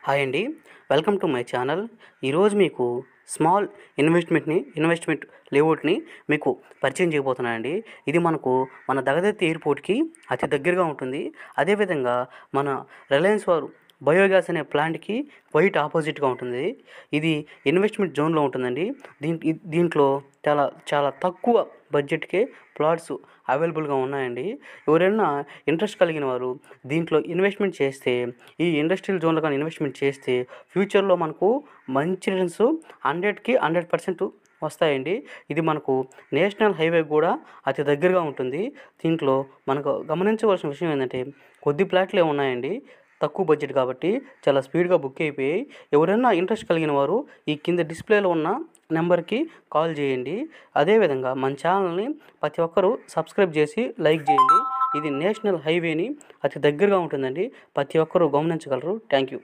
Hi అండి. Welcome to my channel. ఈరోజు మీకు స్మాల్ ఇన్వెస్ట్మెంట్ లేఅవుట్‌ని మీకు పరిచయం చేయబోతున్నానండి. ఇది మన దగదర్తి ఎయిర్‌పోర్ట్‌కి అతి దగ్గరగా ఉంటుంది. అదేవిధంగా మన రిలయన్స్ వారు బయోగ్యాస్ అనే ప్లాంట్‌కి క్వైట్ ఆపోజిట్‌గా ఉంటుంది. ఇది ఇన్వెస్ట్మెంట్ జోన్‌లో ఉంటుందండి. దీంట్లో చాలా చాలా తక్కువ బడ్జెట్‌కే ప్లాట్స్ అవైలబుల్‌గా ఉన్నాయండి. ఎవరైనా ఇంట్రెస్ట్ కలిగిన వారు దీంట్లో ఇన్వెస్ట్మెంట్ చేస్తే, ఈ ఇండస్ట్రియల్ జోన్‌లో గాని ఇన్వెస్ట్మెంట్ చేస్తే ఫ్యూచర్‌లో మనకు మంచి రిటర్న్స్ 100కి 100% వస్తాయండి. ఇది మనకు నేషనల్ హైవే కూడా అతి దగ్గరగా ఉంటుంది. దీంట్లో మనకు గమనించవలసిన విషయం ఏందంటే, కొద్ది ప్లాట్లే ఉన్నాయండి. తక్కువ బడ్జెట్ కాబట్టి చాలా స్పీడ్‌గా బుక్ అయిపోయాయి. ఎవరైనా ఇంట్రెస్ట్ కలిగిన వారు ఈ కింద డిస్‌ప్లేలో ఉన్న నెంబర్‌కి కాల్ చేయండి. అదేవిధంగా మన ఛానల్‌ని ప్రతి ఒక్కరూ సబ్స్క్రైబ్ చేసి లైక్ చేయండి. ఇది నేషనల్ హైవేని అతి దగ్గరగా ఉంటుందండి. ప్రతి ఒక్కరూ గమనించగలరు. Thank you.